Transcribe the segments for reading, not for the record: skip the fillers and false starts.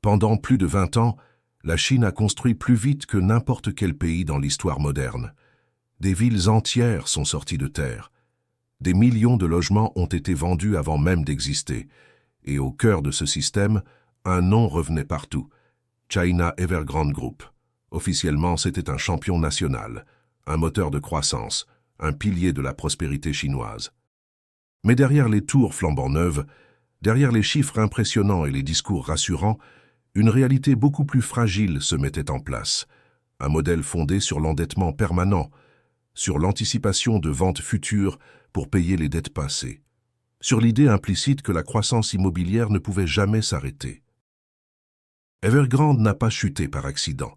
Pendant plus de 20 ans, la Chine a construit plus vite que n'importe quel pays dans l'histoire moderne. Des villes entières sont sorties de terre. Des millions de logements ont été vendus avant même d'exister. Et au cœur de ce système, un nom revenait partout. China Evergrande Group. Officiellement, c'était un champion national, un moteur de croissance, un pilier de la prospérité chinoise. Mais derrière les tours flambant neuves, derrière les chiffres impressionnants et les discours rassurants, une réalité beaucoup plus fragile se mettait en place. Un modèle fondé sur l'endettement permanent, sur l'anticipation de ventes futures pour payer les dettes passées, sur l'idée implicite que la croissance immobilière ne pouvait jamais s'arrêter. Evergrande n'a pas chuté par accident.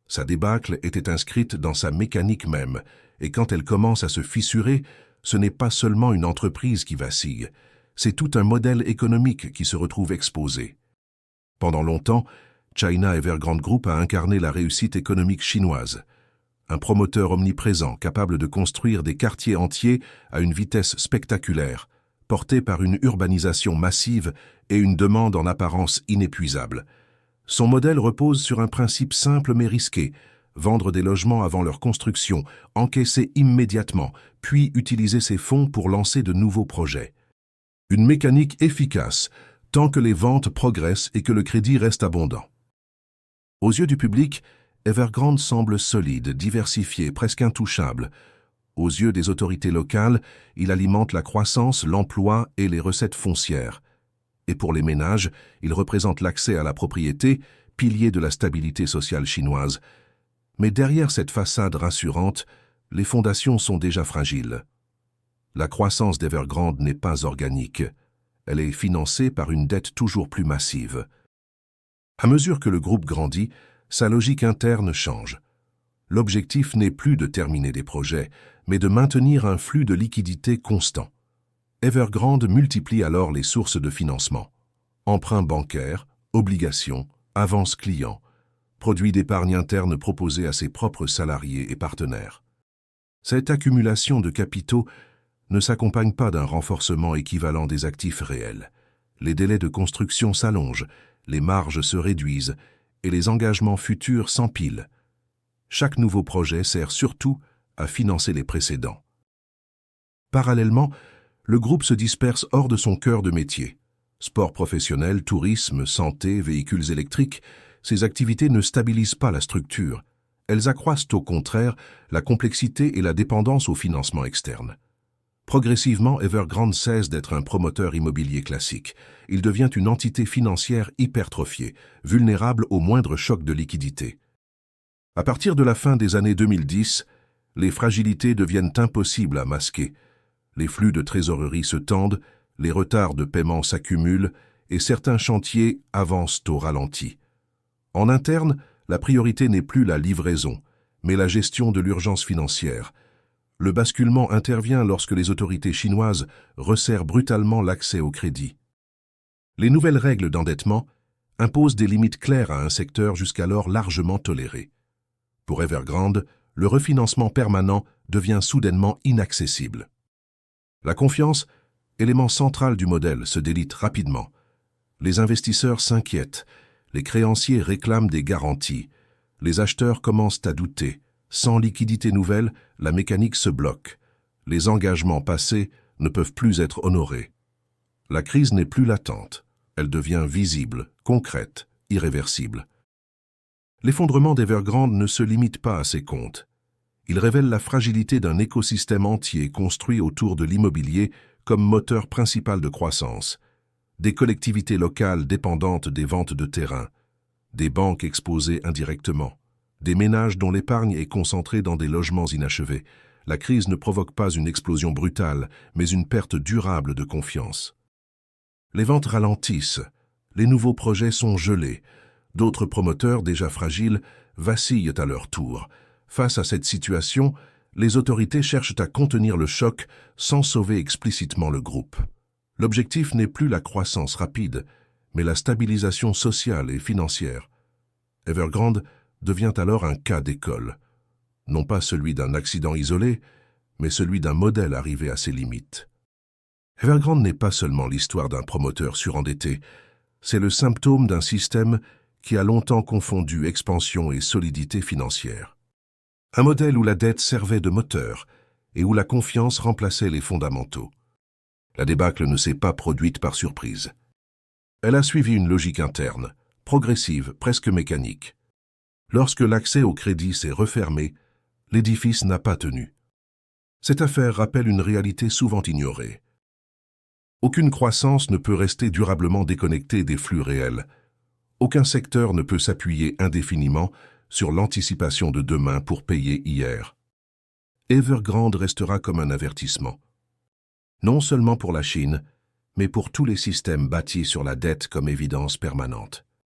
Sa débâcle était inscrite dans sa mécanique même, et quand elle commence à se fissurer, ce n'est pas seulement une entreprise qui vacille, c'est tout un modèle économique qui se retrouve exposé. Pendant longtemps, China Evergrande Group a incarné la réussite économique chinoise. Un promoteur omniprésent capable de construire des quartiers entiers à une vitesse spectaculaire, porté par une urbanisation massive et une demande en apparence inépuisable. Son modèle repose sur un principe simple mais risqué: vendre des logements avant leur construction, encaisser immédiatement, puis utiliser ces fonds pour lancer de nouveaux projets. Une mécanique efficace, tant que les ventes progressent et que le crédit reste abondant. Aux yeux du public, Evergrande semble solide, diversifié, presque intouchable. Aux yeux des autorités locales, il alimente la croissance, l'emploi et les recettes foncières. Et pour les ménages, il représente l'accès à la propriété, pilier de la stabilité sociale chinoise. Mais derrière cette façade rassurante, les fondations sont déjà fragiles. La croissance d'Evergrande n'est pas organique. Elle est financée par une dette toujours plus massive. À mesure que le groupe grandit, sa logique interne change. L'objectif n'est plus de terminer des projets, mais de maintenir un flux de liquidités constant. Evergrande multiplie alors les sources de financement. Emprunts bancaires, obligations, avances clients, produits d'épargne interne proposés à ses propres salariés et partenaires. Cette accumulation de capitaux ne s'accompagne pas d'un renforcement équivalent des actifs réels. Les délais de construction s'allongent, les marges se réduisent et les engagements futurs s'empilent. Chaque nouveau projet sert surtout à financer les précédents. Parallèlement, le groupe se disperse hors de son cœur de métier. Sport professionnel, tourisme, santé, véhicules électriques, ces activités ne stabilisent pas la structure. Elles accroissent au contraire la complexité et la dépendance au financement externe. Progressivement, Evergrande cesse d'être un promoteur immobilier classique. Il devient une entité financière hypertrophiée, vulnérable au moindre choc de liquidité. À partir de la fin des années 2010, les fragilités deviennent impossibles à masquer. Les flux de trésorerie se tendent, les retards de paiement s'accumulent et certains chantiers avancent au ralenti. En interne, la priorité n'est plus la livraison, mais la gestion de l'urgence financière. Le basculement intervient lorsque les autorités chinoises resserrent brutalement l'accès au crédit. Les nouvelles règles d'endettement imposent des limites claires à un secteur jusqu'alors largement toléré. Pour Evergrande, le refinancement permanent devient soudainement inaccessible. La confiance, élément central du modèle, se délite rapidement. Les investisseurs s'inquiètent, les créanciers réclament des garanties, les acheteurs commencent à douter. Sans liquidité nouvelle, la mécanique se bloque. Les engagements passés ne peuvent plus être honorés. La crise n'est plus latente. Elle devient visible, concrète, irréversible. L'effondrement d'Evergrande ne se limite pas à ses comptes. Il révèle la fragilité d'un écosystème entier construit autour de l'immobilier comme moteur principal de croissance. Des collectivités locales dépendantes des ventes de terrain, des banques exposées indirectement, des ménages dont l'épargne est concentrée dans des logements inachevés. La crise ne provoque pas une explosion brutale, mais une perte durable de confiance. Les ventes ralentissent, les nouveaux projets sont gelés, d'autres promoteurs déjà fragiles vacillent à leur tour. Face à cette situation, les autorités cherchent à contenir le choc sans sauver explicitement le groupe. L'objectif n'est plus la croissance rapide, mais la stabilisation sociale et financière. Evergrande devient alors un cas d'école, non pas celui d'un accident isolé, mais celui d'un modèle arrivé à ses limites. Evergrande n'est pas seulement l'histoire d'un promoteur surendetté, c'est le symptôme d'un système qui a longtemps confondu expansion et solidité financière. Un modèle où la dette servait de moteur et où la confiance remplaçait les fondamentaux. La débâcle ne s'est pas produite par surprise. Elle a suivi une logique interne, progressive, presque mécanique. Lorsque l'accès au crédit s'est refermé, l'édifice n'a pas tenu. Cette affaire rappelle une réalité souvent ignorée. Aucune croissance ne peut rester durablement déconnectée des flux réels. Aucun secteur ne peut s'appuyer indéfiniment sur l'anticipation de demain pour payer hier. Evergrande restera comme un avertissement. Non seulement pour la Chine, mais pour tous les systèmes bâtis sur la dette comme évidence permanente.